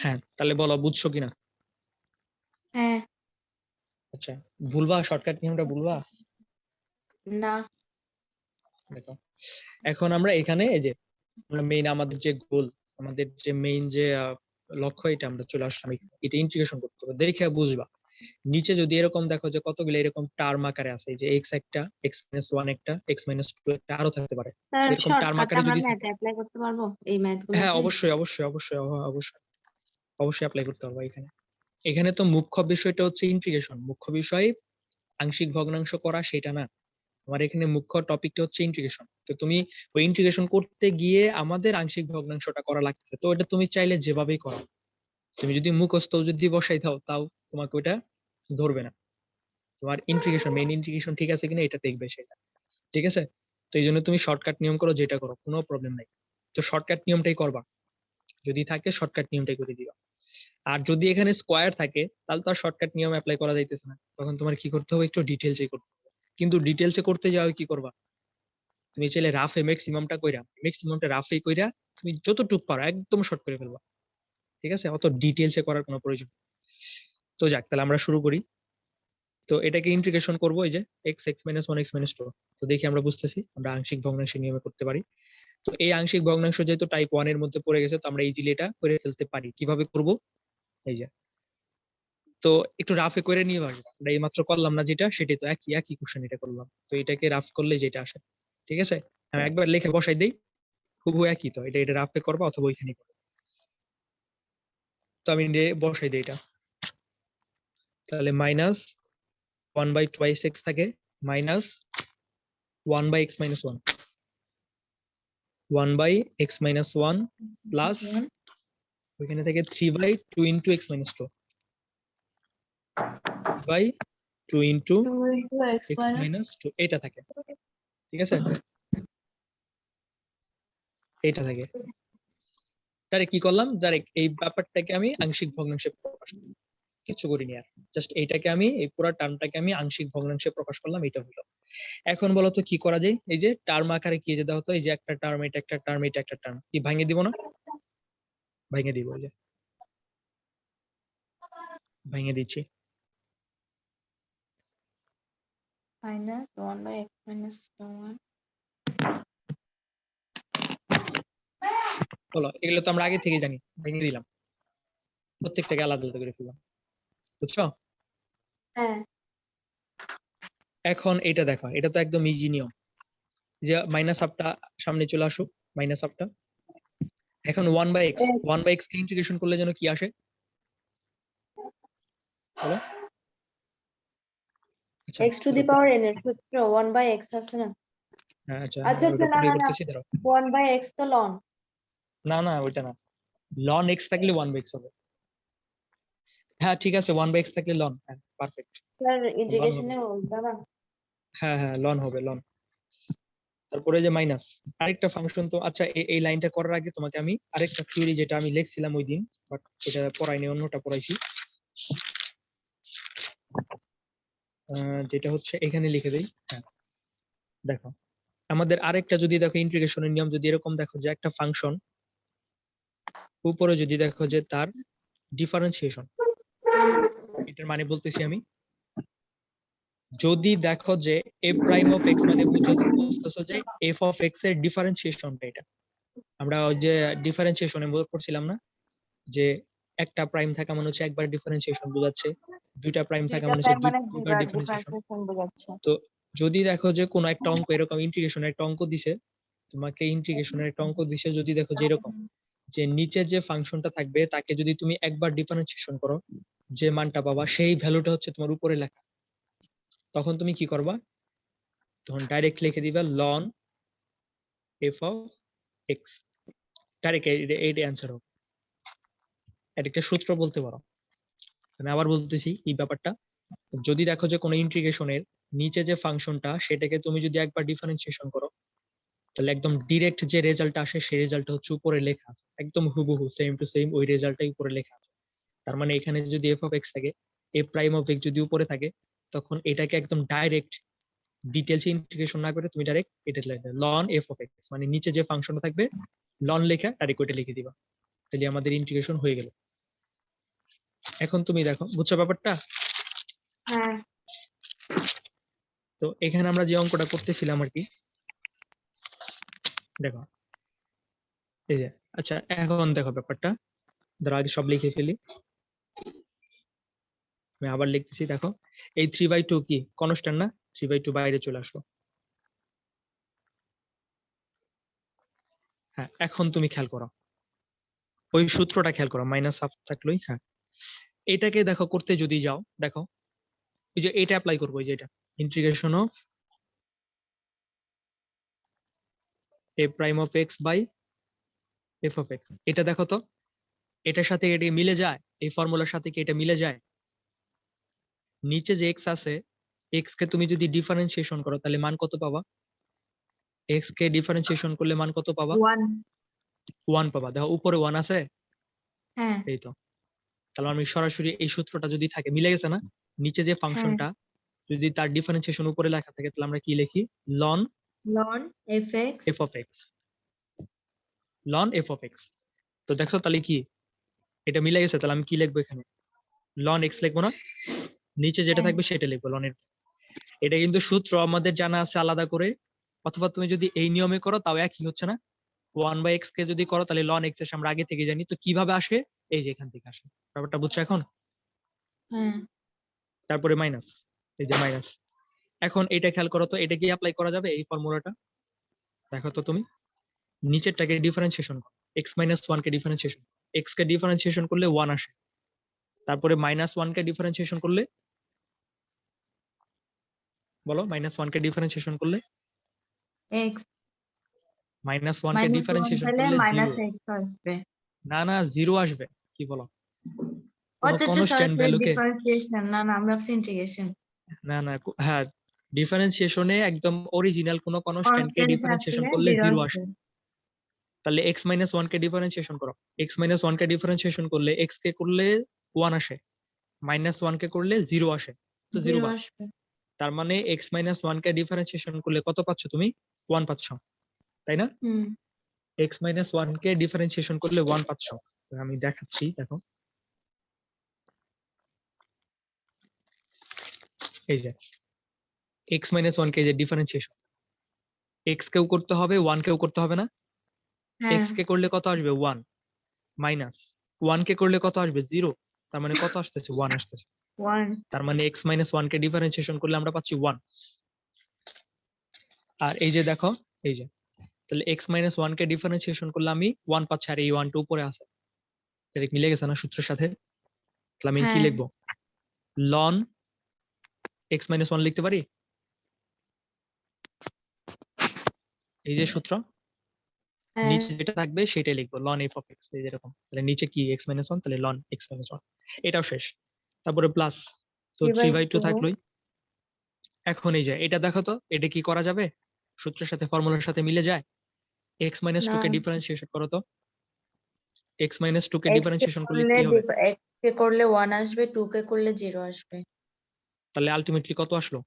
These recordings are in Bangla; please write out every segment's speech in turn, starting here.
হ্যাঁ, তাহলে বলো বুঝছো কিনা? হ্যাঁ। আচ্ছা, ভুলবা শর্টকাট নিয়মটা ভুলবা? না। দেখো, এখন আমরা এখানে এই যে আমরা মেইন আমাদের যে গোল, আমাদের যে মেইন যে লক্ষ্য, এটা আমরা চলে আসলাম এটা ইন্টিগ্রেশন করতে হবে, দেখে বুঝবা। নিচে যদি এরকম দেখো যে কতগুলো এরকম টার্ম আকারে আছে, যে এক্স একটা, এক্স মাইনাস ওয়ান একটা, এক্স মাইনাস টু একটা, আরো থাকতে পারে, স্যার এরকম টার্ম শর্টকাট আকারে আমরা যদি ম্যাথে থাকে। অ্যাপ্লাই করতে পারবো এই হ্যাঁ, ম্যাথগুলোতে? অবশ্যই অবশ্যই অবশ্যই অবশ্যই অবশ্যই অ্যাপ্লাই করতে পারবো এখানে। এখানে তো মুখ্য বিষয়টা হচ্ছে ইন্টিগ্রেশন, মুখ্য বিষয় আংশিক ভগ্নাংশ করা সেটা না। আমার এখানে মুখ্য টপিকটা হচ্ছে ইন্টিগ্রেশন। তো তুমি ওই ইন্টিগ্রেশন করতে গিয়ে আমাদের আংশিক ভগ্নাংশটা করা লাগছে, তো এটা তুমি চাইলে যেভাবেই করো, তুমি যদি মুখস্থ যদি বসাই দাও তাও তোমাকে ওটা ধরবে না। তোমার ইন্টিগ্রেশন, মেইন ইন্টিগ্রেশন ঠিক আছে কিনা এটা দেখবে সেটা, ঠিক আছে? তো এই জন্য তুমি শর্টকাট নিয়ম করো, যেটা করো কোনো প্রবলেম নাই। তো শর্টকাট নিয়মটাই করবা, যদি থাকে শর্টকাট নিয়মটাই করে দিবা। আর যদি এখানে স্কোয়ার থাকে তাহলে তো আর শর্টকাট নিয়ম অ্যাপ্লাই করা যাইতেছে না, তখন তোমার কি করতে হবে, একটু ডিটেলসে করতে হবে। কিন্তু ডিটেলসে করতে যাও কি করবা, তুমি চাইলে রাফে ম্যাক্সিমামটা কইরা, ম্যাক্সিমামটা রাফে কইরা তুমি যতটুকু পারো একদম শর্ট করে ফেলবা, ঠিক আছে? অত ডিটেলসে করার কোনো প্রয়োজন নেই। তো যাক, তাহলে আমরা শুরু করি। তো এটাকে ইন্টিগ্রেশন করবো, এই যে x, x minus one, x minus two. তো দেখি আমরা বুঝতেছি আমরা আংশিক ভগ্নাংশের নিয়মে করতে পারি। তো এই আংশিক ভগ্নাংশ যেহেতু টাইপ ওয়ান এর মধ্যে পড়ে গেছে, তো আমরা ইজিলি এটা করে ফেলতে পারি। কিভাবে করব, এই যে, তো একটু রাফে করে নিয়ে আসবো, আমরা এই মাত্র করলাম না যেটা, সেটাই তো একই একই কোশ্চেন এটা করলাম, তো এটাকে রাফ করলে যেটা আসে, ঠিক আছে? আমি একবার লিখে বসাই দেই, হুবহু একই তো, এটা এটা রাফে করবা অথবা ওইখানে করবা। তো আমি বসাই দিই এটা, তাহলে minus one by twice x থাকে, minus one by x minus one, one by x minus one plus ওইখানে থেকে three by two into x minus two, by two into x minus two, এটা থাকে, ঠিক আছে? এটা থাকে। ডাইরেক্ট কি করলাম, ডাইরেক্ট এই ব্যাপারটাকে আমি আংশিক ভগ্নাংশে প্রকাশ করলাম, কিছু করিনি আর, জাস্ট এইটাকে আমি এই পুরো টার্মটাকে আমি আংশিক ভগ্নাংশে প্রকাশ করলাম, এটা হলো। এখন বলো তো কি করা যায়, এই যে টার্ম আকারে কি যে দেওয়া হতো, এই যে একটা টার্ম, এটা একটা টার্ম, এটা একটা টার্ম, কি ভাঙিয়ে দিব না? ভাঙিয়ে দিব, এই যে ভাঙিয়ে দিচ্ছি। Minus one by x minus one. বলো, এগুলো তো আমরা আগে থেকে জানি, ভেঙে দিলাম, প্রত্যেকটাকে আলাদা আলাদা করে ফেললাম, বুঝছো? হ্যাঁ। এখন এটা দেখো, এটা তো একদম ইজি নিয়ম, যে মাইনাস হাফটা সামনে চলে আসুক, মাইনাস হাফটা। এখন one by x, one by x কে ইন্টিগ্রেশন করলে যেন কি আসে, বলো? আচ্ছা, x to the power n এর সূত্র ওয়ান বাই এক্স আছে না? হ্যাঁ, আচ্ছা, আচ্ছা ওটা আচ্ছা, না পরে না না, করতেছি, দাঁড়াও। ওয়ান বাই এক্স তো লন। না না, ওইটা না, লন এক্স থাকলে ওয়ান বাই এক্স হবে। হ্যাঁ ঠিক আছে, ওয়ান বাই এক্স থাকলে লন, হ্যাঁ পারফেক্ট, স্যার লন হবে। ইন্টিগ্রেশনে উল্টা না? হ্যাঁ হ্যাঁ, লন হবে, লন। তারপরে যে মাইনাস আরেকটা ফাংশন, তো আচ্ছা এই লাইনটা করার আগে তোমাকে আমি আরেকটা থিওরি, যেটা আমি লিখছিলাম ওই দিন, বাট এটা পড়াইনি, অন্যটা পড়াইছি, যেটা হচ্ছে এখানে লিখে দেই। হ্যাঁ, দেখো, আমাদের আরেকটা যদি দেখো ইন্টিগ্রেশনের নিয়ম, যদি এরকম দেখো যে একটা ফাংশন উপরে যদি দেখো যে তার ডিফারেন্সিয়েশন, এটার মানে বলতেছি আমি, যদি দেখো যে এ প্রাইম অফ এক্স মানে বুঝতেছো যে এফ অফ এক্স এর ডিফারেন্সিয়েশনটা, এটা আমরা ওই যে ডিফারেন্সিয়েশনে পড়ছিলাম না, যে একটা প্রাইম থাকা মানে হচ্ছে একবার ডিফারেন্সিয়েশন বোঝাচ্ছে, দুইটা প্রাইম থাকা দুইটা মানে হচ্ছে প্রাইম মানে দুইবার দুইবার ডিফারেন্সিয়েশন। ডিফারেন্সিয়েশন বোঝাচ্ছে। তো যদি দেখো যে কোনো একটা অঙ্ক এরকম ইন্টিগ্রেশনের একটা অঙ্ক দিছে, তোমাকে ইন্টিগ্রেশনের একটা অঙ্ক দিছে, যদি দেখো যে এরকম যে নিচে যে ফাংশনটা থাকবে তাকে যদি তুমি একবার ডিফারেন্সিয়েশন করো, যে মানটা পাবা সেই ভ্যালুটা হচ্ছে তোমার উপরে লেখা, তখন তুমি কি করবা, তখন ডাইরেক্ট লিখে দিবা ln f of x, direct এইটা অ্যান্সার হবে। এটা একটা সূত্র বলতে পারো। আমি আবার বলতেছি এই ব্যাপারটা, যদি দেখো যে কোনো ইন্টিগ্রেশনের নিচে যে ফাংশনটা সেটাকে তুমি যদি একবার ডিফারেন্সিয়েশন করো, তাহলে একদম ডিরেক্ট যে রেজাল্টটা আসে সেই রেজাল্টটা হচ্ছে উপরে লেখা আছে, একদম হুবহু সেম টু সেম ওই রেজাল্টটাই উপরে লেখা আছে। তার মানে এখানে যদি এফ অফ এক্স থাকে, এ প্রাইম অফ এক্স যদি উপরে থাকে, তখন এটাকে একদম ডাইরেক্ট ডিটেলস ইন্টিগ্রেশন না করে তুমি ডাইরেক্ট এটা লিখবে লন এফ অফ এক্স, মানে নিচে যে ফাংশনটা থাকবে লন লেখা ডাইরেক্ট ওইটা লিখে দিবা, তাহলে আমাদের ইন্টিগ্রেশন হয়ে গেল। এখন তুমি দেখো, বুঝছো ব্যাপারটা? হ্যাঁ তো এখানে আমরা যে অঙ্কটা করতেছিলাম আর কি, দেখো এই যে, আচ্ছা এখন দেখো ব্যাপারটা, ধরো আগে সব লিখে ফেলি, আমি আবার লিখতেছি। দেখো এই 3/2 কি কনস্ট্যান্ট না? 3/2 বাইরে চলে আসলো। হ্যাঁ, এখন তুমি খেয়াল করো, ওই সূত্রটা খেয়াল করো, মাইনাস হাফ থাকলোই। হ্যাঁ, এটাকে দেখো করতে যদি যাও, দেখো এই যে এটা অ্যাপ্লাই করবো, এই যে এটা integration of a prime of x by f of x. এটা দেখো তো, এটার সাথে এটা মিলে যায়? এই ফর্মুলার সাথে কি এটা মিলে যায়? নিচে যে এক্স আছে, এক্স কে তুমি যদি ডিফারেন্সিয়েশন করো তাহলে মান কত পাবা? এক্স কে ডিফারেন্সিয়েশন করলে মান কত পাবা? 1 1 পাবা। দেখো উপরে 1 আছে, হ্যাঁ এই তো। তাহলে আমি সরাসরি এই সূত্রটা যদি থাকে, মিলে গেছে না? নিচে যে হ্যাঁ ফাংশনটা যদি তার ডিফারেন্সিয়েশন উপরে লেখা থাকে, তাহলে আমরা কি লিখি? Ln ln fx f of x, ln f of x. তো দেখো তাহলে কি এটা মিলে গেছে? তাহলে আমি কি লিখবো এখানে? লন এক্স লিখবো না? নিচে যেটা হ্যাঁ থাকবে সেটা লিখবো, লনের। এটা কিন্তু সূত্র আমাদের জানা আছে আলাদা করে, অথবা তুমি যদি এই নিয়মে করো তাও একই হচ্ছে না? 1/x কে যদি করো তাহলে লন এক্স এর আমরা আগে থেকে জানি, তো কিভাবে আসে? এই যে এখান থেকে আসে। ব্যাপারটা বুঝছো এখন? হ্যাঁ তারপরে মাইনাস, এই যে মাইনাস। এখন এটা খেয়াল করো তো, এটা কি অ্যাপ্লাই করা যাবে এই ফর্মুলাটা? দেখো তো তুমি নিচেরটাকে ডিফারেন্সিয়েশন করো, এক্স মাইনাস ওয়ান কে ডিফারেন্সিয়েশন, এক্স কে ডিফারেন্সিয়েশন করলে 1 আসে। তারপরে -1 কে ডিফারেন্সিয়েশন করলে, বলো, -1 কে ডিফারেন্সিয়েশন করলে, x -1 কে -1 ডিফারেন্সিয়েশন তাহলে করলে 0। -x আসবে। না না, 0 আসবে। কি বলো? কোনো আচ্ছা আচ্ছা সরি কনস্ট্যান্ট সরি ভ্যালুকে, ডিফারেন্সিয়েশন, না না আমরা ভাবছি ইন্টিগ্রেশন। না না, হ্যাঁ, ডিফারেন্সিয়েশনে একদম অরিজিনাল কোন কনস্ট্যান্ট কে কনস্ট্যান্ট ডিফারেন্সিয়েশন থাকলে করলে 0 0 আসে। আসবে। তাহলে x-1 কে ডিফারেন্সিয়েশন করো, x-1 কে ডিফারেন্সিয়েশন করলে x কে করলে 1 আসে, -1 কে করলে 0 আসে, তো 0 0 বাদ। আসবে। তার মানে x-1 কে ডিফারেন্সিয়েশন করলে কত পাচ্ছ তুমি? 1 পাচ্ছ, তাই না? হুম x-1 কে ডিফারেন্সিয়েশন করলে 1 পাচ্ছ। তো আমি দেখাচ্ছি, দেখো এই যে x-1 কে যে ডিফারেন্সিয়েশন, x কেও করতে হবে 1 কেও করতে হবে না? হ্যাঁ x কে করলে কত আসবে? 1, মাইনাস 1 কে করলে কত আসবে? 0। তার মানে কত আসতেছে? 1 আসতেছে। 1 তার মানে x-1 কে ডিফারেন্সিয়েশন করলে আমরা পাচ্ছি 1। আর এই যে দেখো, এই যে, তাহলে x-1 কে ডিফারেন্সিয়েশন করলে আমি 1 পাচ্ছি, আর এই 1 টা উপরে আছে। এটা মিলে গেছে না সূত্রের সাথে? তাহলে আমি কি হ্যাঁ লিখবো? লন x-1 লিখতে পারি, এই যে সূত্র, হ্যাঁ নিচে যেটা থাকবে সেটাই লিখবো, লন এফ অফ এক্স। এই যেরকম, তাহলে নিচে কি x-1, তাহলে লন x-1, এটাও শেষ। তারপরে প্লাস, তো 3/2 3/2 থাকলোই। এখন এই যে এটা দেখো তো, এটা কি করা যাবে? সূত্রের সাথে, ফর্মুলার সাথে মিলে যায়? x-2 না কে ডিফারেন্সিয়েশন করো তো, x-2 কে x কে ডিফারেন্সিয়েশন করলে করলে কি হবে? x কে করলে 1 আসবে, 2 কে করলে 0 আসবে। তাহলে আলটিমেটলি কত আসলো?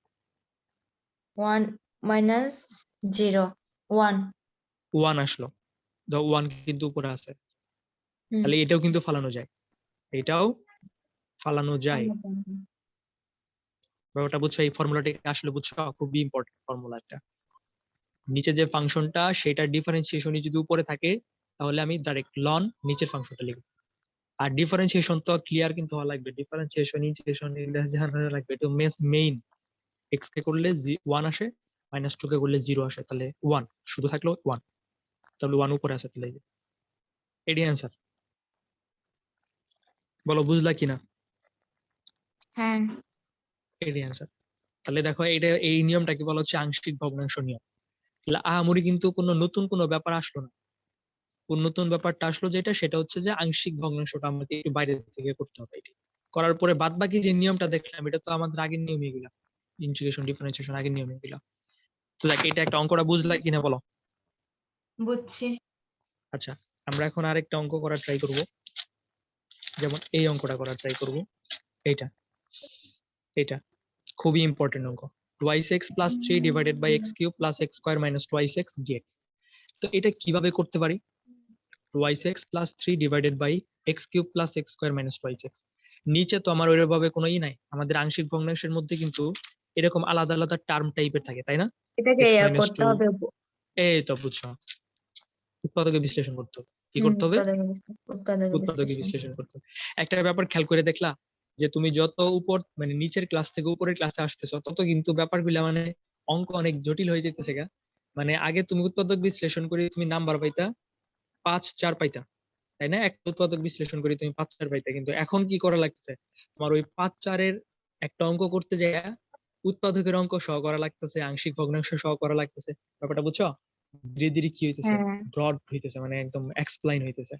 1 মাইনাস 0 1। 1 আসলো। ধর 1 কিন্তু উপরে আছে, হুম তাহলে এটাও কিন্তু ফালানো যায়, এটাও ফালানো যায়। ব্যাপারটা বুঝছো? এই ফর্মুলাটি আসলে বুঝছো, খুবই ইম্পর্টেন্ট ফর্মুলা একটা। নিচে যে ফাংশনটা সেটার ডিফারেন্সিয়েশনই যদি উপরে থাকে, তাহলে আমি ডাইরেক্ট লন নিচের ফাংশনটা লিখবো। আর ডিফারেন্সিয়েশন তো ক্লিয়ার কিন্তু হওয়া লাগবে, ডিফারেন্সিয়েশন ইন্টিগ্রেশন এগুলো জানা লাগবে, এটা মেইন। এক্স কে করলে 1 আসে, -2 কে করলে 0 আসে, তাহলে 1 শুধু থাকলো 1, তাহলে 1 উপরে আছে, তাহলে এটাই অ্যান্সার। বলো বুঝলা কিনা? হ্যাঁ এটাই অ্যান্সার। তাহলে দেখো, এটা এই নিয়মটাকে বলা হচ্ছে আংশিক ভগ্নাংশ নিয়ম। তাহলে আহামরি কিন্তু কোনো নতুন কোনো ব্যাপার আসলো না। কোন নতুন ব্যাপারটা আসলো যেটা, সেটা হচ্ছে যে আংশিক ভগ্নাংশটা আমাকে একটু বাইরে থেকে করতে হবে। এটি করার পরে বাদ বাকি যে নিয়মটা দেখলাম, এটা তো আমাদের আগের নিয়ম, এগুলা ইন্টিগ্রেশন ডিফারেন্সিয়েশন আগের নিয়ম এগুলা। তো দেখ, এটা একটা অঙ্কটা বুঝলা কিনা বলো? বুঝছি। আচ্ছা, আমরা এখন আরেকটা অঙ্ক করার ট্রাই করব, যেমন এই অঙ্কটা করার ট্রাই করব। এইটা, এটা খুবই ইম্পর্টেন্ট অঙ্ক। 2x plus 3 divided by x cube plus x square minus 2x dx। তো এটা কিভাবে করতে পারি? 2x plus 3 divided by x cube plus x square minus 2x। নিচে তো আমার ওইভাবে কোনো নাই, আমাদের আংশিক ভগ্নাংশের মধ্যে কিন্তু এরকম আলাদা আলাদা টার্ম টাইপের থাকে, তাই না? এটাকে এক্স ইয়া মাইনাস করতে টু, হবে। এই তো বুঝছো, উৎপাদকে বিশ্লেষণ করতে হবে। কি করতে হবে? উৎপাদকে উৎপাদকে বিশ্লেষণ। বিশ্লেষণ করতে হবে। একটা ব্যাপার খেয়াল করে দেখলা, যে তুমি যত উপর মানে নিচের ক্লাস থেকে উপরের ক্লাসে আসতেছো, তত কিন্তু ব্যাপারগুলা মানে অঙ্ক অনেক জটিল হয়ে যেতেছে গা। মানে আগে তুমি উৎপাদক বিশ্লেষণ করে তুমি নাম্বার পাইতা 5-4 পাইতা, তাই না? একটা উৎপাদক বিশ্লেষণ করে তুমি 5-4 পাইতা, কিন্তু এখন কি করা লাগতেছে, তোমার ওই 5-4-এর একটা অঙ্ক করতে যায় উৎপাদকের অঙ্ক সহ করা লাগতেছে, আংশিক ভগ্নাংশ সহ করা লাগতেছে। ব্যাপারটা বুঝছো? ধীরে ধীরে কি হইতেছে, হ্যাঁ ব্রড হইতেছে, মানে একদম এক্সপ্লাইন হইতেছে।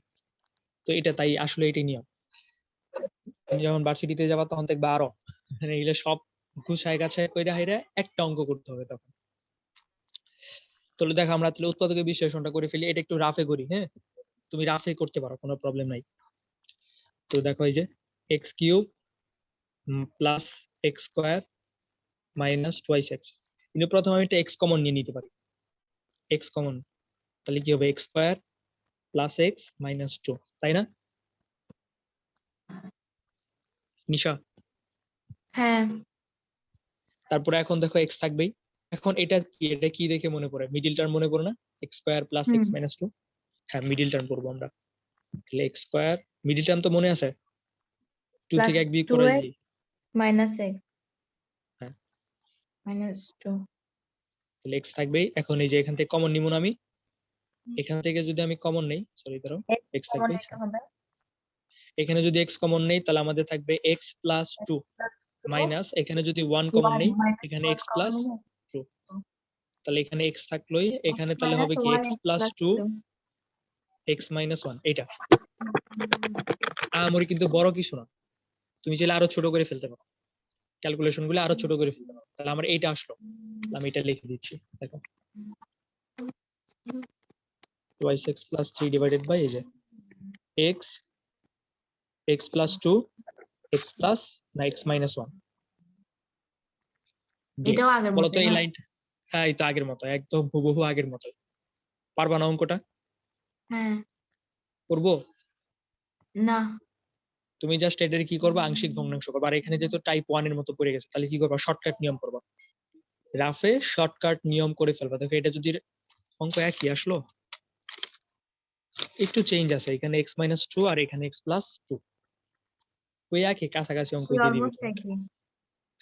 তো এটা তাই, আসলে এটাই নিয়ম। তুমি যখন ভার্সিটিতে যাবা তখন দেখবা আরো মানে এগুলো সব গুছায় গাছায় কইরা হাইরা একটা অঙ্ক করতে হবে তখন। তাহলে দেখো আমরা তাহলে উৎপাদকের বিশ্লেষণটা করে ফেলি, এটা একটু রাফে করি, হ্যাঁ? তুমি রাফে করতে পারো, কোনো প্রবলেম নাই। তো দেখো এই যে x cube plus x square minus twice x, কিন্তু প্রথমে আমি একটা এক্স কমন নিয়ে নিতে পারি। এক্স কমন, তাহলে কি হবে? X square plus x minus two, তাই না নিশা? হ্যাঁ তারপরে এখন দেখো এক্স থাকবেই। এখন এটা কি, এটা কি দেখে মনে পড়ে? মিডিল টার্ম মনে পড়ে না? এক্স স্কোয়ার প্লাস হুম এক্স মাইনাস টু। হ্যাঁ, মিডিল টার্ম করবো আমরা। তাহলে এক্স স্কোয়ার, মিডিল টার্ম তো মনে আছে, টু প্লাস থেকে এক বিয়োগ টু করে এক্স দিই। মাইনাস এক্স হ্যাঁ, মাইনাস টু। তাহলে এক্স থাকবেই। এখন এই যে এখান থেকে কমন নিব না আমি, এখান থেকে যদি আমি কমন নেই, সরি ধরো, এক্স এক্স কমন থাকবেই। নিতে হ্যাঁ, হবে। এখানে যদি এক্স কমন নেই তাহলে আমাদের থাকবে x plus two plus two minus, এখানে যদি ওয়ান কমন ওয়ান নেই, মাইনাস এখানে ওয়ান এক্স কমন প্লাস নিলে টু। তাহলে এখানে এক্স থাকলোই, এখানে এক্স তাহলে মাইনাস হবে কি one x x plus plus two, two. X minus one. এটা আমার কিন্তু বড় কিছু না, তুমি চাইলে আরো ছোট করে ফেলতে পারো, ক্যালকুলেশন গুলো আরো ছোট করে ফেলতে পারো। তাহলে আমার এইটা আসলো, আমি এটা লিখে দিচ্ছি। দেখো twice x plus three divided by এই যে x, x plus two, x plus না এক্স মাইনাস ওয়ান এটাও ডিএক্স। আগের বলো তো মতোই এই না? লাইনটা, হ্যাঁ এই তো আগের মতো, একদম হুবহু আগের মতো। পারবা না অঙ্কটা? হ্যাঁ। করবো? না। তুমি জাস্ট এটার কি করবা, আংশিক ভগ্নাংশ করবা। আর এখানে যেহেতু টাইপ 1 এর মতো পড়ে গেছে, তাহলে কি করবা, শর্টকাট নিয়ম করবা, রাফে শর্টকাট নিয়ম করে ফেলবা। দেখো এটা যদি অঙ্ক একই আসলো, একটু চেঞ্জ আছে, এখানে এক্স মাইনাস টু আর এখানে এক্স প্লাস টু, ওই একই কাছাকাছি অঙ্ক দিয়ে দিবে অলমোস্ট তোমাকে। একই।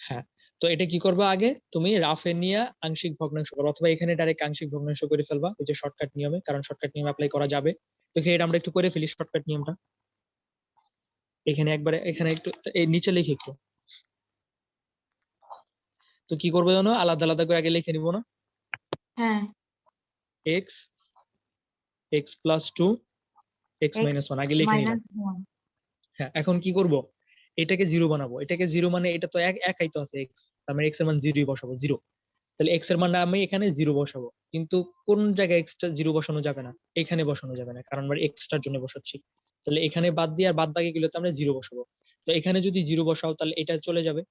হ্যাঁ, তো এটা কি করবা, আগে তুমি রাফে নিয়ে আংশিক ভগ্নাংশ করো, অথবা এখানে ডাইরেক্ট আংশিক ভগ্নাংশ করে ফেলবা ওই যে শর্টকাট নিয়মে, কারণ শর্টকাট নিয়ম অ্যাপ্লাই করা যাবে। তো এটা আমরা একটু করে ফেলি শর্টকাট নিয়মটা। এখানে একবারে এখানে একটু এই নিচে লিখে একটু, তো কি করবো জানো, আলাদা আলাদা করে আগে লিখে নিব না, হ্যাঁ। X, x plus two, x x minus one আগে লিখে নিলাম। Minus one. হ্যাঁ, এখন কি করব, এটাকে জিরো বানাবো। এটাকে জিরো মানে এটা তো একাই তো আছে এক্স, তার মানে এক্স এর মান জিরোই বসাবো, জিরো। তাহলে এক্স এর মান আমি এখানে জিরো বসাবো, কিন্তু কোন জায়গায় এক্সট্রা জিরো বসানো যাবে না, এখানে বসানো যাবে না, কারণ আমরা এক্সট্রার জন্য বসাচ্ছি। তাহলে এখানে বাদ দিয়ে আর বাদ বাকি গুলোতে আমরা জিরো বসাবো। তো এখানে যদি জিরো বসাও তাহলে এটা চলে যাবে,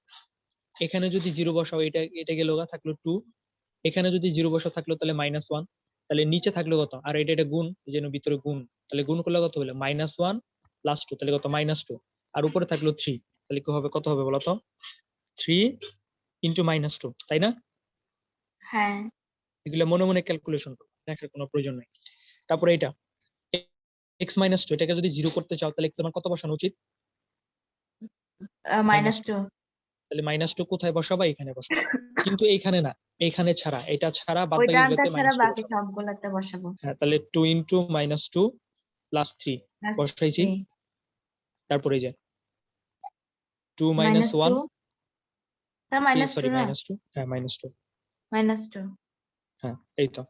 এখানে যদি জিরো বসাও এটা এটা গেল গা, থাকলো টু। এখানে যদি জিরো বসাও থাকলো তাহলে মাইনাস ওয়ান। তাহলে নিচে থাকলো কত, আর এটা এটা গুণ, এই জন্য ভিতরে গুণ, তাহলে গুণ করলে কত হলো, মাইনাস ওয়ান প্লাস টু, তাহলে কত, মাইনাস টু। আর উপরে থাকলো থ্রি, তাহলে কি হবে, কত হবে বলতো, থ্রি ইন্টু মাইনাস টু, তাই না? হ্যাঁ। এগুলো মনে মনে ক্যালকুলেশন করো, দেখার কোনো প্রয়োজন নেই। তারপরে এটা এক্স মাইনাস টু, এটাকে যদি জিরো করতে চাও তাহলে এক্স এর মান কত বসানো উচিত, মাইনাস মাইনাস টু। টু। তাহলে মাইনাস টু কোথায় বসাবা, এখানে বসাবো, কিন্তু এইখানে না, এইখানে ছাড়া, এটা ছাড়া বাদ ওই বাকি টার্মটা গুলোতে ছাড়া মাইনাস টু বাকি বসাবো। সবগুলোতে বসাবো। হ্যাঁ, তাহলে two into minus two plus three plus বসাইছি। থ্রি তারপরে এই যে two minus minus two. One, তার মাইনাস টু সরি না? মাইনাস টু, হ্যাঁ মাইনাস টু। Minus two. হ্যাঁ, এই তো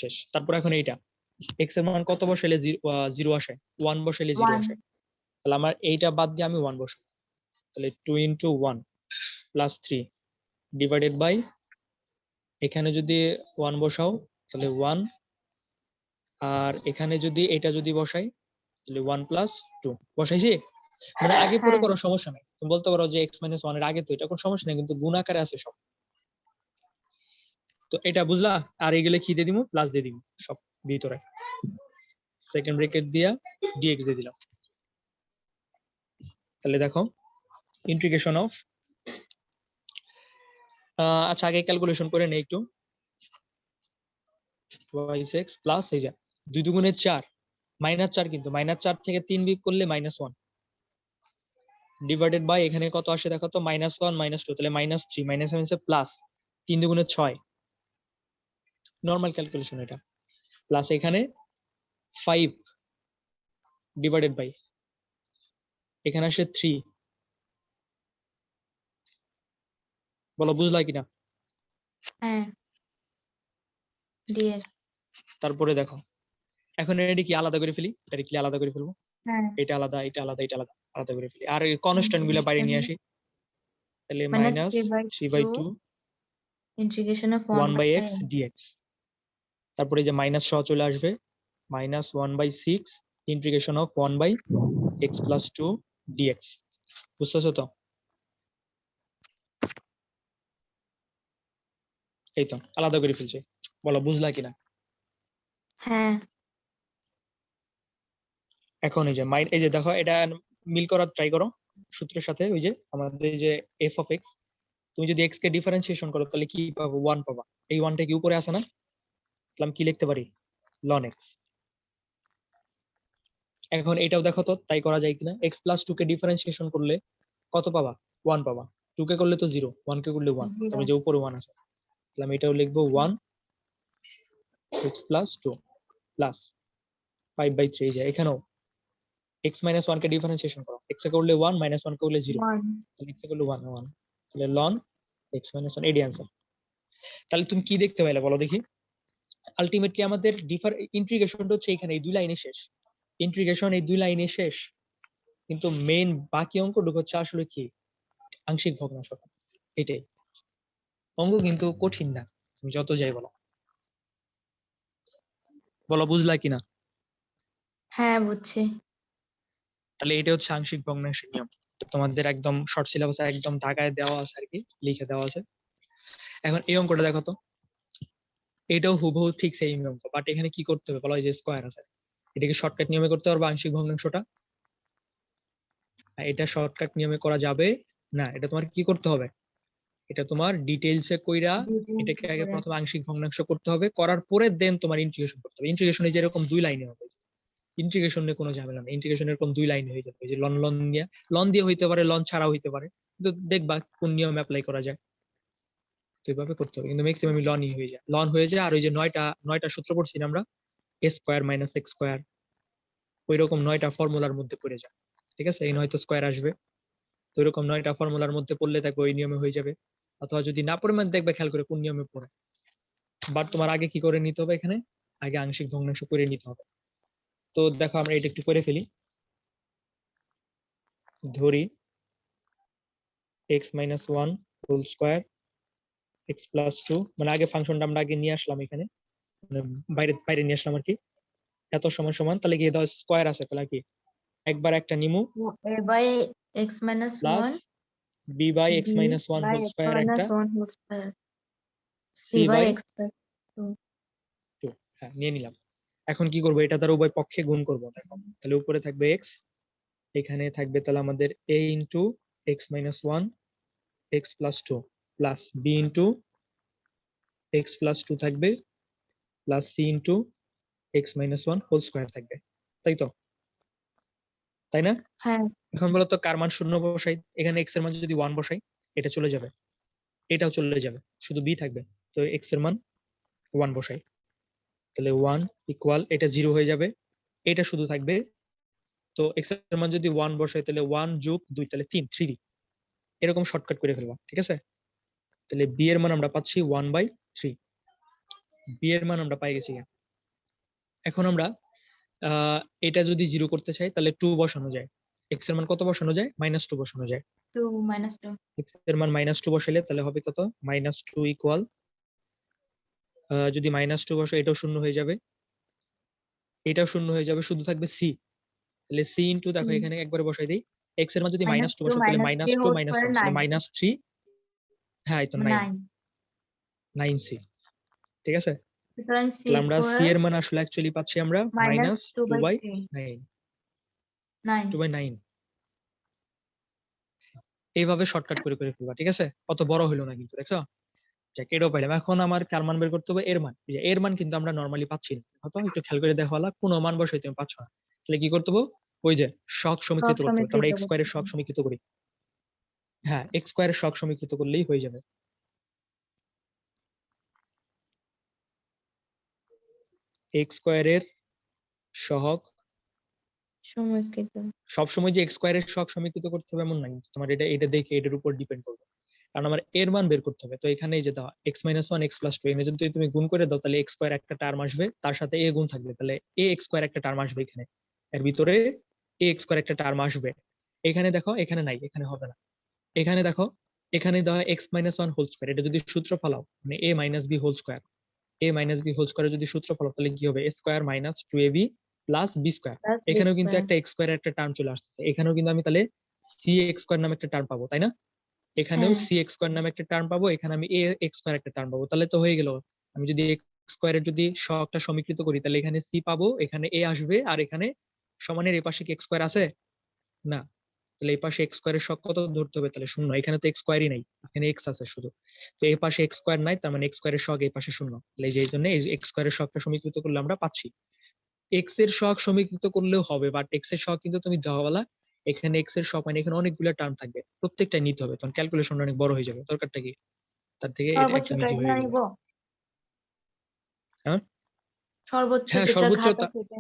শেষ। তারপর এখন এইটা এক্স এর মান কত বসাইলে জিরো আসে, ওয়ান বসাইলে জিরো ওয়ান। আসে। তাহলে আমার এইটা বাদ দিয়ে আমি ওয়ান বসাবো, তাহলে two into one plus three divided by, এখানে যদি ওয়ান বসাও তাহলে ওয়ান, আর এখানে যদি এটা যদি বসাই তাহলে ওয়ান প্লাস টু বসাইছি। মানে আগে পরে হ্যাঁ। করার সমস্যা নেই, তুমি বলতে পারো যে এক্স মাইনাস ওয়ান এর আগে, তো এটা কোনো সমস্যা নেই, কিন্তু গুণ আকারে আছে সব। তো এটা বুঝলা, আর এগুলো কি দিয়ে দিব, প্লাস দিয়ে দিব সব ভিতরে, সেকেন্ড ব্র্যাকেট দিয়া ডিএক্স দিয়ে দিলাম। তাহলে দেখো ইন্টিগ্রেশন অফ আচ্ছা আগে ক্যালকুলেশন করে নেই একটু। y6 প্লাস এই যে 2 দুগুণে 4 -4, কিন্তু -4 থেকে 3 বিয়োগ করলে -1 ডিভাইডেড বাই এখানে কত আসে দেখো তো, -1 -2, তাহলে -3 -7 প্লাস 3 দুগুণে 6 নরমাল ক্যালকুলেশন এটা, প্লাস এখানে 5 ডিভাইডেড বাই এখানে আসে 3। বলো বুঝলা কিনা? হ্যাঁ ডিয়ার। তারপরে দেখো এখন এটা কি আলাদা করে ফেলি, এটা কি আলাদা করে ফেলবো, হ্যাঁ এটা আলাদা এটা আলাদা এটা আলাদা আলাদা করে ফেলি, আর কনস্ট্যান্ট গুলো বাইরে নিয়ে আসি। তাহলে minus -3/2 integration of 1/x dx, তারপরে যে মাইনাস সহ চলে আসবে, -1/6 ইন্টিগ্রেশন অফ 1/x + 2 dx। বুঝতেছো তো? এই তো আলাদা করে ফেলছে, বলো বুঝলা কিনা? হ্যাঁ এখন এই যে এই যে দেখো এটা মিল করার ট্রাই করো সূত্রের সাথে, ওই যে আমাদের এই যে f of x, তুমি যদি x কে ডিফারেন্সিয়েশন করো তাহলে কি পাবো, 1 পাবা। এই 1টা কি উপরে আছে না, তাহলে আমি কি লিখতে পারি, ln x। এখন এটাও দেখো তো তাই করা যায় কিনা, x + 2 কে ডিফারেন্সিয়েশন করলে কত পাবা, 1 পাবা। 2 কে করলে তো 0, 1 কে করলে 1, জিরো। তবে যে উপরে 1 আছে, তাহলে আমি এটাও লিখবো 1 x + 2 প্লাস 5/3। যায় এখানেও x - 1 কে ডিফারেন্সিয়েশন করো, x এ করলে 1, -1 কে করলে 0, ওয়ান। তাহলে x এ করলে 1 1, তাহলে ln x - 1 এডি आंसर। তাহলে তুমি কি দেখতে পাইলে বলো দেখি, আলটিমেটলি আমাদের ইন্টিগ্রেশনটা হচ্ছে এখানে এই দুই লাইনে শেষ, ইন্টিগ্রেশন এই দুই লাইনে শেষ, কিন্তু মেইন বাকি অঙ্কটুকু হচ্ছে আসলে কি, আংশিক ভগ্নাংশ। এটাই অঙ্ক, কিন্তু কঠিন না তুমি যত যাই বলো। বলো বুঝলা কিনা? হ্যাঁ বুঝছি। তাহলে এটা হচ্ছে আংশিক ভগ্নাংশের নিয়ম। তো তোমাদের একদম শর্ট সিলেবাসে একদম ঢাকায় দেওয়া আছে আর কি, লিখে দেওয়া আছে। এখন এই অঙ্কটা দেখো তো, এটাও হুবহু ঠিক সেম অঙ্ক, বাট এখানে কি করতে হবে বলো, এই যে স্কয়ার আছে, এটাকে শর্টকাট নিয়মে করতে পারবো আংশিক ভগ্নাংশটা? এটা শর্টকাট নিয়মে করা যাবে না, এটা তোমার কি করতে হবে, এটা তোমার ডিটেইলসে কইরা এটাকে আগে প্রথমে আংশিক ভগ্নাংশ করতে হবে, করার পরে দেন তোমার ইন্টিগ্রেশন করতে হবে। ইন্টিগ্রেশনে যেরকম দুই লাইনে হবে, ইন্টিগ্রেশনে কোনো ঝামেলা নেই, ইন্টিগ্রেশন এরকম দুই লাইনে হয়ে যাবে, এই যে লন লন দিয়ে, লন দিয়ে হইতে পারে, লন ছাড়াও হইতে পারে, কিন্তু দেখবা কোন নিয়ম অ্যাপ্লাই করা যায়, তো এইভাবে করতে হবে। কিন্তু ম্যাক্সিমাম লনই হয়ে যায়, লন হয়ে যায়। আর ওই যে নয়টা সূত্র পড়ছি না আমরা, a² - x², ওই রকম 9টা ফর্মুলার মধ্যে পড়ে যায়, ঠিক আছে? এই 9 তো স্কয়ার আসবে, তো এরকম 9টা ফর্মুলার মধ্যে পড়লে দেখবে ওই নিয়মে হয়ে যাবে। অথবা যদি না পড়ে, মানে দেখবে খেয়াল করে কোন নিয়মে পড়ে। বাট তোমার আগে কি করে নিতে হবে, এখানে আগে আংশিক ভগ্নাংশ করে নিতে হবে। তো দেখো আমরা এটা একটু করে ফেলি, ধরি x - 1 হোল স্কয়ার x + 2, মানে আগে ফাংশনটা আমরা আগে নিয়ে আসলাম এখানে, মানে বাইরে বাইরে নিয়ে আসলাম আর কি, এত সমান সমান, তাহলে কি ধর স্কয়ার আছে, তাহলে কি একবার একটা নিমু, a by x minus plus one b by x b - 1 by whole x square minus একটা, one whole square c c by by x plus 2। 2, হ্যাঁ নিয়ে নিলাম। এখন কি করবো, এটা দ্বারা উভয় পক্ষে গুণ করবো, দেখো তাহলে উপরে থাকবে x, এখানে থাকবে তাহলে আমাদের a into x - 1 x + 2 plus b into x + 2 থাকবে, plus c into x - 1 whole square থাকবে, তাই তো? তাই না? হ্যাঁ এখন বলো তো কার মান শূন্য বসাই, এখানে x এর মান যদি 1 বসাই, এটা চলে যাবে, এটাও চলে যাবে, শুধু b থাকবে। তো x এর মান 1 বসাই, তাহলে 1 ইকুয়াল, এটা 0 হয়ে যাবে, এটা শুধু থাকবে। তো x এর মান যদি 1 বসাই, তাহলে 1 + 2 তাহলে 3 এরকম শর্টকাট করে ফেলবা, ঠিক আছে? তাহলে b এর মান আমরা পাচ্ছি 1/3, b এর মান আমরা পাই গেছি। এখন আমরা এটা যদি 0 করতে চাই তাহলে 2 বসানো যায়, x এর মান কত বসানো যায়, -2 বসানো যায়। 2 মাইনাস 2 x এর মান -2 বসাইলে তাহলে হবে কত, -2 ইকুয়াল, যদি -2 বসাই এটাও শূন্য হয়ে যাবে, এটাও শূন্য হয়ে যাবে, শুধু থাকবে c। তাহলে c ইনটু, দেখো এখানে একবারে বসাই দেই, x এর মান যদি -2 -2 বসাই তাহলে -3 হোল -2 - স্কয়ার 1 তাহলে 9 -3, হ্যাঁ এই তো 9, 9। 9c, ঠিক আছে? সুতরাং c তাহলে আমরা c ইকুয়াল এর মান আসলে অ্যাকচুয়ালি পাচ্ছি আমরা -2/3 -2/9, 9। 2/9। এইভাবে শর্টকাট করে করে ফেলবা, ঠিক আছে? অত বড় হলো না কিন্তু, দেখছো? যাক, এটাও পাইলাম। এখন আমার কার মান বের করতে হবে? এর মান। এই যে এর মান কিন্তু আমরা নরমালি পাচ্ছি না, হয়তো একটু খেয়াল করে দেখো, কোনো মান বসাই তুমি পাচ্ছ না। তাহলে কি করতে হবে? ওই যে সহগ সব সমীকৃত করতে হবে। তো আমরা সমীকৃত এক্স করতে স্কয়ারের সহগ হবে। সমীকৃত করি। হ্যাঁ, এক্স স্কয়ারের সহগ সমীকৃত করলেই হয়ে যাবে। এক্স স্কয়ারের সহগ সমীকৃত। সবসময় যে এক্স স্কয়ারের সহগ সমীকৃত করতে হবে এমন নাই, তোমার এটা এটা দেখে এটার উপর ডিপেন্ড করবে। কারণ আমার এর মান বের করতে হবে। তো এখানে এই যে দাও x minus one x plus two, এনে যদি তুমি গুণ করে দাও তাহলে এক্স স্কয়ার একটা টার্ম আসবে, তার সাথে এ গুণ থাকবে, তাহলে এ এক্স স্কয়ার একটা টার্ম আসবে এখানে, এর ভিতরে এ এক্স স্কয়ার একটা টার্ম আসবে। এখানে দেখো, এখানে নাই, এখানে হবে না। এখানে দেখো, এখানে দেওয়া x minus one whole square, এটা যদি সূত্র ফলাও মানে a minus b whole square, a minus b whole square যদি সূত্র ফলাও তাহলে কি হবে? A square minus two a b plus b square. Plus b এখানেও কিন্তু স্কয়ার। একটা এক্স স্কয়ার একটা টার্ম চলে আসতেছে, এখানেও কিন্তু আমি তাহলে সি এক্স স্কয়ার নামে একটা টার্ম পাবো, তাই না? এখানেও হ্যাঁ। সি এক্স স্কয়ার নামে একটা টার্ম পাবো, এখানে আমি এ এক্স স্কয়ার একটা টার্ম পাবো, তাহলে তো হয়ে গেল। আমি যদি এক্স স্কয়ারের যদি সহগটা সমীকৃত করি তাহলে এখানে সি পাবো, এখানে এ আসবে, আর এখানে সমানের এই পাশে কি এক্স স্কয়ার আছে? না। তাহলে এই পাশে এক্স স্কয়ারের সহগ কত ধরতে হবে? তাহলে শূন্য। এখানে তো এক্স স্কয়ারই নাই, এখানে এক্স আছে শুধু। তো এই পাশে এক্স স্কয়ার নাই, তার মানে এক্স স্কয়ারের সহগ এই পাশে শূন্য। তাহলে এই যে এই জন্য এই এক্স স্কয়ারের সহগটা সমীকৃত করলে আমরা পাচ্ছি। এক্স এর সহগ সমীকৃত করলেও হবে, বাট এক্স এর সহগ কিন্তু তুমি দেওয়া বলা, এখানে এক্স এর সহগ মানে এখানে অনেকগুলো টার্ম থাকবে, প্রত্যেকটাই নিতে হবে, তখন ক্যালকুলেশনটা অনেক বড় হয়ে যাবে। দরকারটা কি? তার থেকে এটা একদম সর্বোচ্চটা ইজি এখানে হয়ে গেল। নিব। হ্যাঁ, সর্বোচ্চ হ্যাঁ যেটার সর্বোচ্চ ঘাত আছে এটা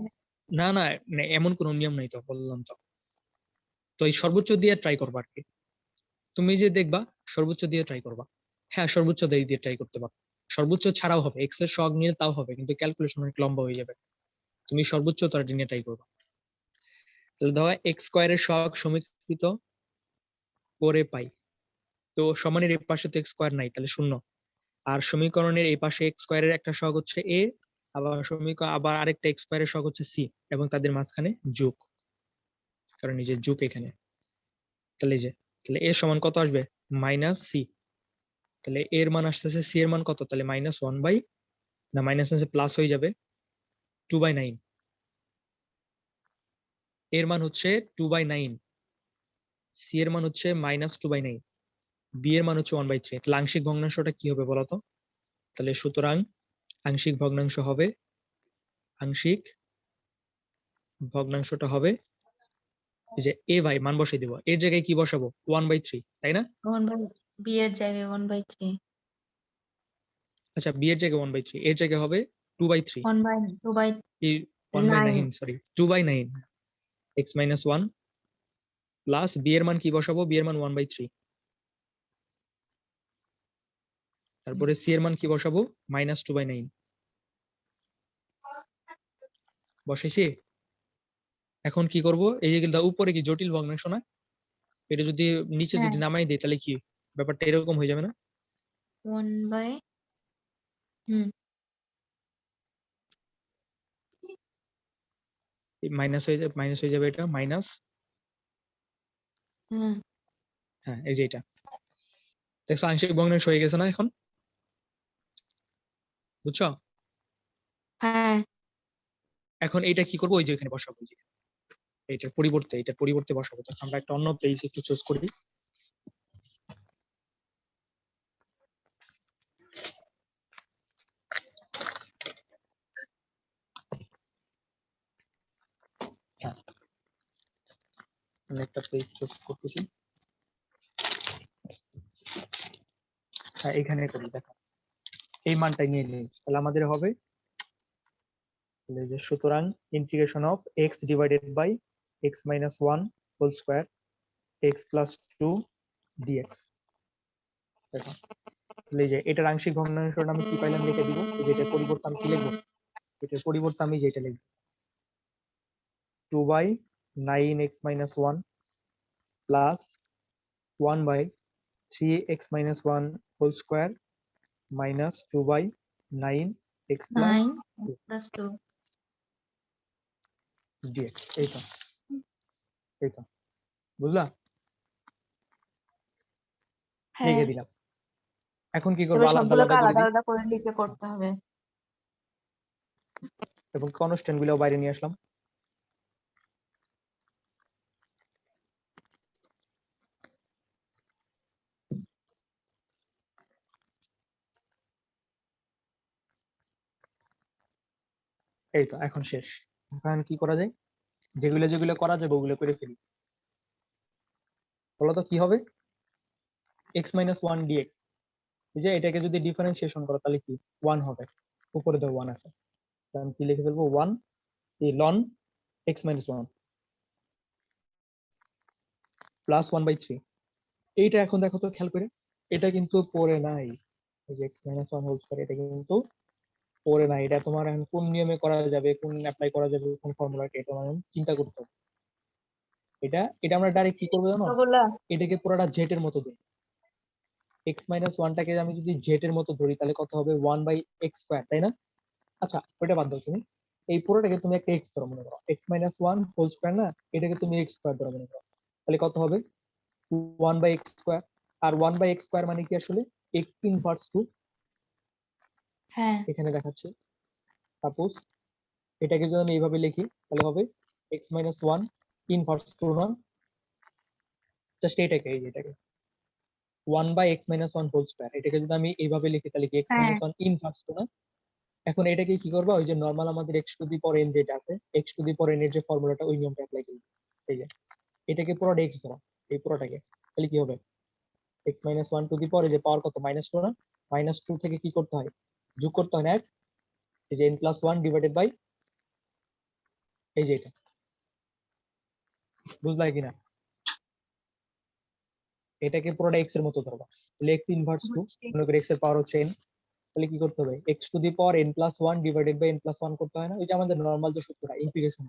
না না, মানে এমন কোনো নিয়ম নাই, তো বললাম তো। তো এই সর্বোচ্চ দিয়ে ট্রাই করবা আর কি। তুমি যে দেখবা সর্বোচ্চ দিয়ে ট্রাই করবা। হ্যাঁ, সর্বোচ্চ দিয়ে ট্রাই করতে পারো। সর্বোচ্চ ছাড়াও হবে, এক্স এর সহগ নিয়ে তাও হবে, কিন্তু ক্যালকুলেশন অনেক লম্বা হয়ে যাবে। তুমি সর্বোচ্চ তার নিয়ে ট্রাই করবা। তাহলে ধরো এক্স স্কয়ারের সহগ সমীকৃত করে পাই, তো সমানের এই পাশে তো এক্স স্কয়ার নাই, তাহলে শূন্য। আর সমীকরণের এই পাশে এক্স স্কয়ারের একটা সহগ হচ্ছে এ, আবার আরেকটা এক্স স্কয়ারের সহগ হচ্ছে সি, এবং তাদের মাঝখানে যোগ, কারণ এই যে যোগ এখানে। তাহলে এই যে, তাহলে এর সমান কত আসবে? Minus c. তাহলে এর মান আসতেছে, সি এর মান কত? তাহলে মাইনাস ওয়ান বাই, না মাইনাস ওয়ান প্লাস হয়ে যাবে, 2/9। এর মান হচ্ছে 2/9, সি এর মান হচ্ছে -2/9, বি এর মান হচ্ছে 1/3। তাহলে আংশিক ভগ্নাংশটা কি হবে বলতো? তাহলে সুতরাং আংশিক ভগ্নাংশ হবে, আংশিক ভগ্নাংশটা হবে এই যে এ বাই, মান বসাই দিব, এর জায়গায় কি বসাবো? 1/3, তাই না? 1/, বি এর জায়গায় 1/3। আচ্ছা, বি এর জায়গায় 1/3, এর জায়গায় হবে 2/3, 1/2/9। এই 1/9, sorry 2/9, x minus one plus b এর মান কি বসাবো? বি এর মান 1/3, তারপরে সি এর মান কি বসাবো? -2/9 বসাইছি। এখন কি করব? এই যে কিন্তু উপরে কি জটিল ভগ্নাংশ না, এটা যদি নিচে হ্যাঁ, যদি নামাই দিই তাহলে কি ব্যাপারটা এরকম হয়ে যাবে না? 1/, হুম, মাইনাস হয়ে যাবে, এটা মাইনাস। হ্যাঁ, হ্যাঁ, এই যে এটা দেখছো আংশিক ভগ্নাংশ হয়ে গেছে না এখন, বুঝছো? হ্যাঁ। এখন এটা কি করবো? ওই যে এখানে বসাবো, ওই যে এটার পরিবর্তে বসাবো। তো আমরা একটা অন্য পেজ একটু চুজ করি। হ্যাঁ, আমি একটা পেজ চুজ করতেছি। হ্যাঁ, এখানে করি, দেখো এই মানটাই নিয়ে নিই, তাহলে আমাদের হবে, তাহলে যে সুতরাং integration of x divided by x minus one whole square x plus two dx. দেখো, তাহলে এই যে এটার আংশিক ভগ্নাংশটা আমি কি পাইলাম লিখে দিব, যেটার পরিবর্তে আমি কি লিখবো? এটার পরিবর্তে আমি যেটা লিখবো 2/9x-1 plus 1/3x-1 whole square minus 2/9x plus 9 plus 2। Dx. এই তো, এই তো, বুঝলা? হ্যাঁ, লিখে দিলাম। এখন কি করবো? এবার আলাদা সবগুলোকে আলাদা করে আলাদা দিই, আলাদা করে লিখে করতে হবে। এবং কনস্ট্যান্ট গুলো বাইরে নিয়ে আসলাম। এই তো এখন শেষ। এখন কি করা যায়, যেগুলো যেগুলো করা যাবে ওগুলো করে ফেলি। বলো তো কি হবে, x মাইনাস ওয়ান ডিএক্স, এই যে এটাকে যদি ডিফারেন্সিয়েশন করো তাহলে কি 1 হবে, উপরে তো 1 আছে, তাহলে আমি কি লিখে ফেলবো 1 ln x minus one plus 1/3। এইটা এখন দেখো তো খেয়াল করে, এটা কিন্তু পড়ে নাই, এই যে x minus one whole square, এটা কিন্তু পড়ে নাই। এটা তোমার এখন কোন নিয়মে করা যাবে, কোন অ্যাপ্লাই করা যাবে, কোন ফর্মুলাটা, এটা তোমার চিন্তা করতে হবে। এটা এটা আমরা ডাইরেক্ট কি করবো জানো, ওগুলা এটাকে পুরোটা জেড এর মতো ধরি। এক্স মাইনাস ওয়ানটাকে আমি যদি জেড এর মতো ধরি তাহলে কত হবে 1/x², তাই না? আচ্ছা ওইটা বাদ দাও, তুমি এই পুরোটাকে তুমি একটা এক্স ধরো মনে করো, x minus one whole square না, এটাকে তুমি x² ধরো মনে করো, তাহলে কত হবে 1/x²। আর 1/x² মানে কি আসলে x ইনভার্স টু, হ্যাঁ এখানে দেখাচ্ছে। সাপোজ এটাকে যদি আমি এইভাবে লিখি তাহলে হবে x minus one inverse to না, জাস্ট এটাকে, এই যে এটাকে 1/x−1 হোল স্কয়ার, এটাকে যদি আমি এইভাবে লিখি তাহলে কি x হ্যাঁ মাইনাস ওয়ান ইনভার্স টু না। এখন এটাকে কি করবা, ওই যে নর্মাল আমাদের x to the power n যেটা আছে, x to the power n এর যে ফর্মুলাটা, ওই নিয়মটা অ্যাপ্লাই করব। এই যে এটাকে পুরোটা x ধরো, এই পুরোটাকে, তাহলে কি হবে x−1 টু দি পাওয়ার, এই যে পাওয়ার কত -2 না, -2 থেকে কি করতে হয়, যোগ করতে হয় না এক, এই যে n+1 ডিভাইডেড বাই, এই যে এটা, বুঝলাই কিনা? এটাকে পুরোটা x এর মতো ধরবা, তাহলে x ইনভার্স টু, বুঝছি মনে করি x এর পাওয়ার হচ্ছে n, তাহলে কি করতে হবে x to the power n+1 divided by n+1 করতে হয় না, ওই যে আমাদের নর্মাল যে সূত্রটা ইন্টিগ্রেশন,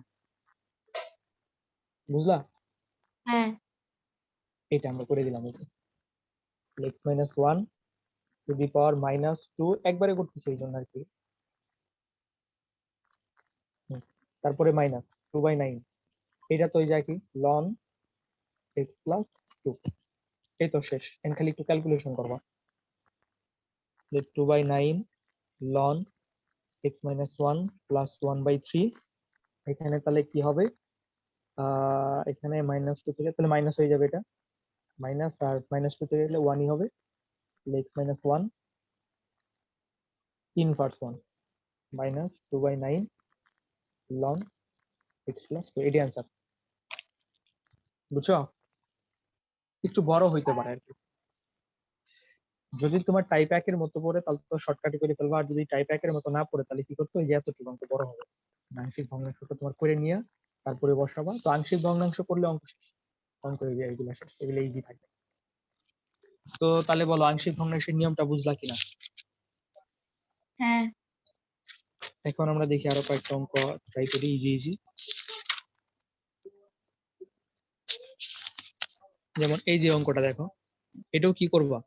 বুঝলা? হ্যাঁ এটা আমরা করে দিলাম, x−1 টু দি পাওয়ার -2 একবারে করতেছি এই জন্য আর কি। তারপরে -2/9, এটা তো ওই যায় কি লন x প্লাস 2, এই তো শেষ। এখন খালি একটু ক্যালকুলেশন করবা, 2/9 লন x−1 প্লাস 1/3, এখানে তাহলে কি হবে, এখানে -2 থেকে তাহলে মাইনাস হয়ে যাবে, এটা মাইনাস, আর -2 থেকে গেলে 1ই হবে, তাহলে x−1 inverse 1 minus 2/9 ln x plus 2, এটি অ্যান্সার। বুঝছো, একটু বড় হইতে পারে আর কি। যদি তোমার টাইপ 1 এর মতো পড়ে তাহলে তো শর্টকাটে করে ফেলবা, আর যদি টাইপ 1 এর মতো না পড়ে তাহলে কি করতে হয়, যে এতটুকু অঙ্ক বড় হবে, আংশিক ভগ্নাংশটা তোমার করে নিয়ে তারপরে বসাবা। তো আংশিক ভগ্নাংশ করলে অঙ্ক শেষ, অঙ্ক হয়ে যায়, এগুলো শেষ, এগুলো ইজি থাকে। তো তাহলে বলো আংশিক ভগ্নাংশের নিয়মটা বুঝলা কিনা? হ্যাঁ এখন আমরা দেখি আরো কয়েকটা অঙ্ক ট্রাই করি, ইজি ইজি। যেমন এই যে অঙ্কটা দেখো, এটাও কি করবা,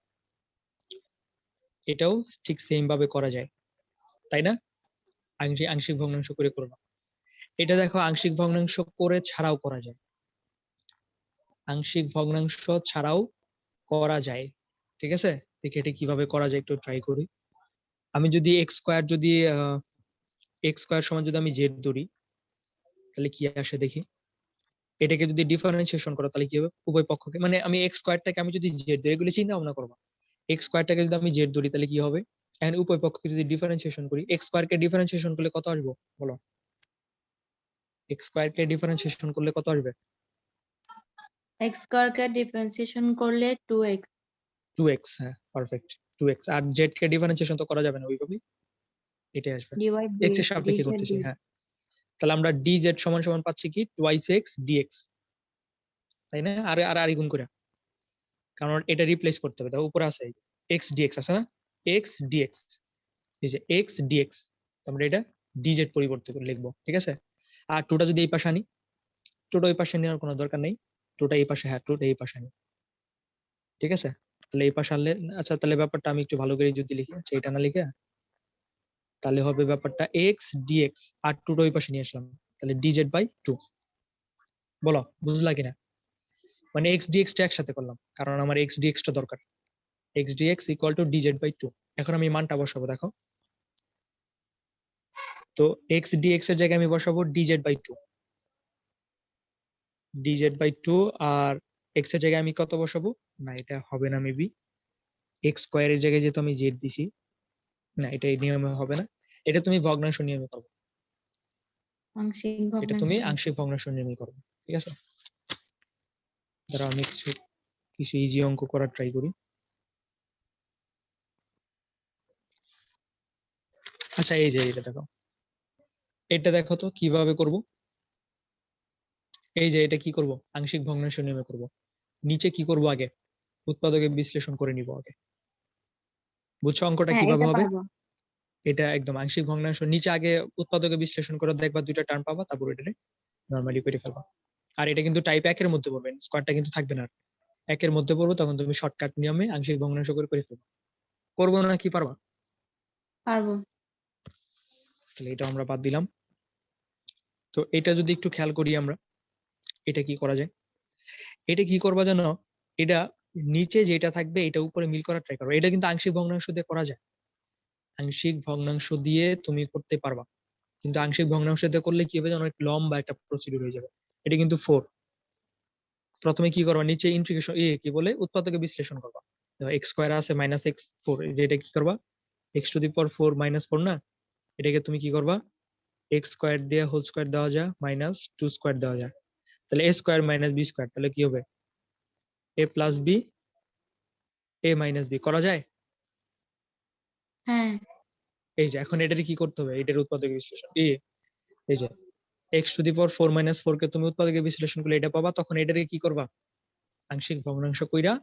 এটাও ঠিক সেম ভাবে করা যায়, তাই না? আংশিক আংশিক ভগ্নাংশ করে করবা। এটা দেখো আংশিক ভগ্নাংশ করে ছাড়াও করা যায়, আংশিক ভগ্নাংশ ছাড়াও করা যায়, ঠিক আছে? দেখি এটা কিভাবে করা যায়, একটু ট্রাই করি। আমি যদি এক্স স্কোয়ার সমান যদি আমি জেড ধরি তাহলে কি আসে দেখি। এটাকে যদি ডিফারেন্সিয়েশন করো তাহলে কি হবে, উভয় পক্ষকে, মানে আমি এক্স স্কোয়ারটাকে আমি যদি জেড ধরি, এগুলো চিন্তা ভাবনা করবো, এক্স স্কোয়ারটাকে যদি আমি জেড ধরি তাহলে কি হবে, এখানে উভয় পক্ষকে যদি ডিফারেন্সিয়েশন করি, এক্স স্কোয়ারকে ডিফারেন্সিয়েশন করলে কত আসবে বলো, এক্স স্কোয়ারকে ডিফারেন্সিয়েশন করলে কত আসবে, x স্কয়ারকে ডিফারেন্সিয়েশন করলে 2x 2x, হ্যাঁ পারফেক্ট, 2x। আর জেড কে ডিফারেন্সিয়েশন তো করা যাবে না ওইভাবে, এটাই আসবে, ডিভাইড এক্স এর সাপেক্ষে ডিজেড করতেছি, ডি হ্যাঁ। তাহলে আমরা dz সমান সমান পাচ্ছি কি টুয়াইস এক্স ডিএক্স, তাই না? আর আর আর গুণ করে, কারণ এটা রিপ্লেস করতে হবে, দেখো উপরে আছে এক্স ডিএক্স আছে না, এক্স ডিএক্স, এই যে এক্স ডিএক্স, আমরা এটা ডিজেড পরিবর্তে করে লিখবো, ঠিক আছে? আর টুটা যদি এই পাশে আনি, টুটা ওই পাশে নেওয়ার কোনো দরকার নেই, টুটা এই পাশে, হ্যাঁ টুটা এই পাশে আনি, ঠিক আছে? তাহলে এই পাশে আনলে, আচ্ছা তাহলে ব্যাপারটা আমি একটু ভালো করে যদি লিখি, আচ্ছা এটা না লিখে, তাহলে হবে ব্যাপারটা এক্স ডিএক্স, আর টুটা ওই পাশে নিয়ে আসলাম, তাহলে ডিজেড বাই 2। বলো বুঝলা কিনা? মানে এক্স ডিএক্স টা একসাথে করলাম কারণ আমার এক্স ডিএক্স টা দরকার, x dx equal to dz by 2। এখন আমি মানটা বসাবো, দেখো তো এক্স ডিএক্স এর জায়গায় আমি বসাবো ডিজেড বাই 2, ডিজেড বাই 2। আর এক্স এর জায়গায় আমি কত বসাবো, না এটা হবে না মেবি, এক্স স্কোয়ার এর জায়গায় যেহেতু আমি জেড দিছি, না এটা এই নিয়মে হবে না, এটা তুমি ভগ্নাংশ নিয়মে করবো। আংশিক এটা তুমি ভগ্নাংশ। আংশিক ভগ্নাংশ নির্ণয় করবে, ঠিক আছে? ধরো আমি কিছু ইজি অঙ্ক করার ট্রাই করি। আচ্ছা এই যে এটা দেখো, এটা দেখো তো কিভাবে করব। এই যে এটা কি করব, আংশিক ভগ্নাংশ নির্ণয় করব। নিচে কি করব, আগে উৎপাদকে বিশ্লেষণ করে নিব আগে। বুঝছো অঙ্কটা হ্যাঁ, কিভাবে এটা হবে? পারবো। এটা একদম আংশিক ভগ্নাংশ, নিচে আগে উৎপাদকে বিশ্লেষণ করে দেখবা দুইটা টার্ম পাবা, তারপর এটা নরমালি করে ফেলবা। আর এটা কিন্তু টাইপ 1 এর মধ্যে পড়বে, স্কোয়ারটা কিন্তু থাকবে না। 1 এর মধ্যে পড়বে, তখন তুমি শর্টকাট নিয়মে আংশিক ভগ্নাংশ করে করে ফেলবা। করবো না কি পারবা? পারবো। তাহলে এটা আমরা বাদ দিলাম। তো এটা যদি একটু খেয়াল করি আমরা, এটা কি করা যায়, এটা কি করবা জানো, এটা নিচে যেটা থাকবে এটা উপরে মিল করার ট্রাই করো। এটা কিন্তু আংশিক ভগ্নাংশ দিয়ে করা যায়, আংশিক ভগ্নাংশ দিয়ে তুমি করতে পারবা। কিন্তু আংশিক ভগ্নাংশ দিয়ে করলে কি হবে জানো, অনেক লম্বা একটা প্রসিডিউর হয়ে যাবে। এটা কিন্তু 4। প্রথমে কি করবা, নিচে ইন্টিগ্রেশন কি বলে উৎপাদকে বিশ্লেষণ করবা। এক্স স্কোয়ার আছে মাইনাস এক্স ফোর, যেটা কি করবা, x to the power 4 minus 4 না, এটাকে তুমি কি করবা, এক্স স্কোয়ার দিয়ে হোল স্কোয়ার দেওয়া যায় মাইনাস 2 স্কোয়ার দেওয়া যায়, তাহলে এ স্কোয়ার মাইনাস বি স্কোয়ার, তাহলে কি হবে, এ plus B A minus B, করা যায়? হ্যাঁ। এই যে এখন এটারে কি করতে হবে, এটার উৎপাদক বিশ্লেষণ এই যে x to the power 4 minus 4 কে তুমি উৎপাদকে বিশ্লেষণ করলে এটা পাবা, তখন এটারে কি করবা, আংশিক ভগ্নাংশ কইরা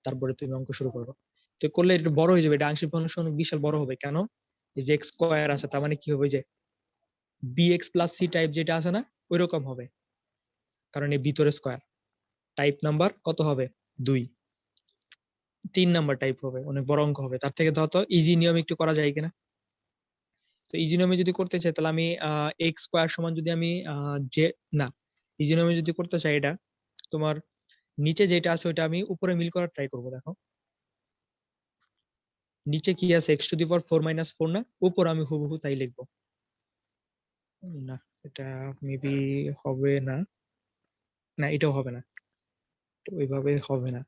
তারপরে তুমি অঙ্ক শুরু করবা। তো করলে এটা বড় হয়ে যাবে, এটা আংশিক ভগ্নাংশ অনেক বিশাল বড় হবে। কেন, এই যে এক্স স্কোয়ার আছে, তার মানে কি হবে, যে b x plus c type যেটা আছে না, ওই রকম হবে, কারণ এই ভিতরে স্কোয়ার। টাইপ নাম্বার কত হবে, 2। 3 নাম্বার টাইপ হবে, অনেক বড় অঙ্ক হবে। তার থেকে ধরো ইজি নিয়ম একটু করা যায় কিনা। তো ইজি নিয়মে যদি করতে চাই, তাহলে আমি এক্স স্কোয়ার সমান যদি আমি যে না, ইজি নিয়মে যদি করতে চাই, এটা তোমার নিচে যেটা আছে ওইটা আমি উপরে মিল করার ট্রাই করবো। দেখো নিচে কি আছে, x to the power 4 minus 4 না, উপর আমি হুবহু তাই লিখবো। না, এটা মেবি হবে না, না এটাও হবে না, তো ওইভাবে হবে না।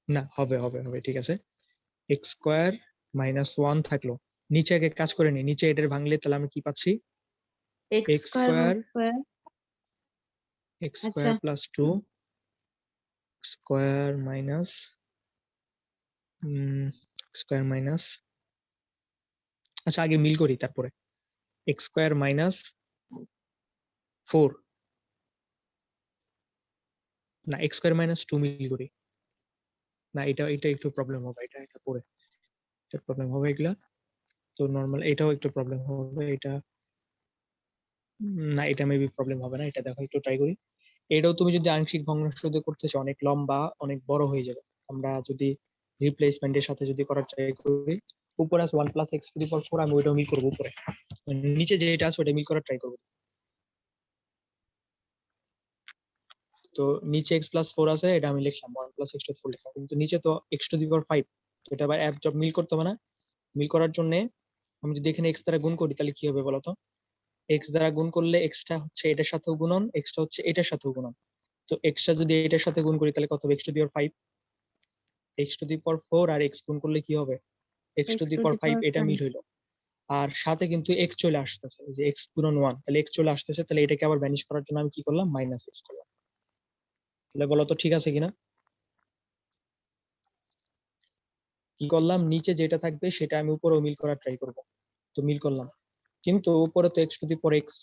না, হবে হবে হবে, ঠিক আছে। এক্স স্কোয়ার মাইনাস 1 থাকলো, নিচে আগে কাজ করে নি, নিচে এটার ভাঙলে তাহলে আমি কি পাচ্ছি, x x square whole square square. X আচ্ছা, square plus 2 square minus square minus, আচ্ছা আগে মিল করি তারপরে, এক্স স্কোয়ার মাইনাস 4, না এক্স স্কোয়ার মাইনাস 2 মিল করি, না এটা এটা একটু প্রবলেম হবে, এটা এটা পরে এটা প্রবলেম হবে এগুলা। তো নর্মাল এটাও একটু প্রবলেম হবে, এটা না এটা মেবি প্রবলেম হবে না, এটা দেখো একটু ট্রাই করি। এটাও তুমি যদি আংশিক ভগ্নাংশ দিয়ে করতে চাও, অনেক লম্বা অনেক বড় হয়ে যাবে। আমরা যদি রিপ্লেসমেন্টের সাথে যদি করার ট্রাই করি, উপরে আছে 1 plus x to the power 4, আমি ওইটাও মিল করবো উপরে, নিচে যেটা আছে ওটা মিল করার ট্রাই করবো। তো নিচে এক্স প্লাস 4 আছে, এটা আমি লিখলাম 1 প্লাস এক্স টু 4 লিখলাম, কিন্তু নিচে তো এক্স টু দি পাওয়ার 5, তো এটা আবার অ্যাপ জব মিল করতে হবে না। মিল করার জন্য আমি যদি এখানে এক্স দ্বারা গুণ করি, তাহলে কি হবে বলতো, এক্স দ্বারা গুণ করলে এক্সটা হচ্ছে এটার সাথেও গুণন, এক্সটা হচ্ছে এটার সাথেও গুণন। তো এক্সটা যদি এটার সাথে গুণ করি, তাহলে কত হবে, x to the power 5, x to the power 4 আর এক্স গুণ করলে কি হবে, x to x the to power the 5, power এটা 5। মিল হইলো। আর সাথে কিন্তু এক্স চলে আসতেছে, যে এক্স গুণন 1, তাহলে এক্স চলে আসতেছে, তাহলে এটাকে আবার ভ্যানিশ করার জন্য আমি কি করলাম, মাইনাস এক্স করলাম। তাহলে বলো তো ঠিক আছে কিনা, কি করলাম, নিচে যেটা থাকবে সেটা আমি উপরেও মিল করার ট্রাই করবো। তো মিল করলাম, কিন্তু উপরে তো x to the power x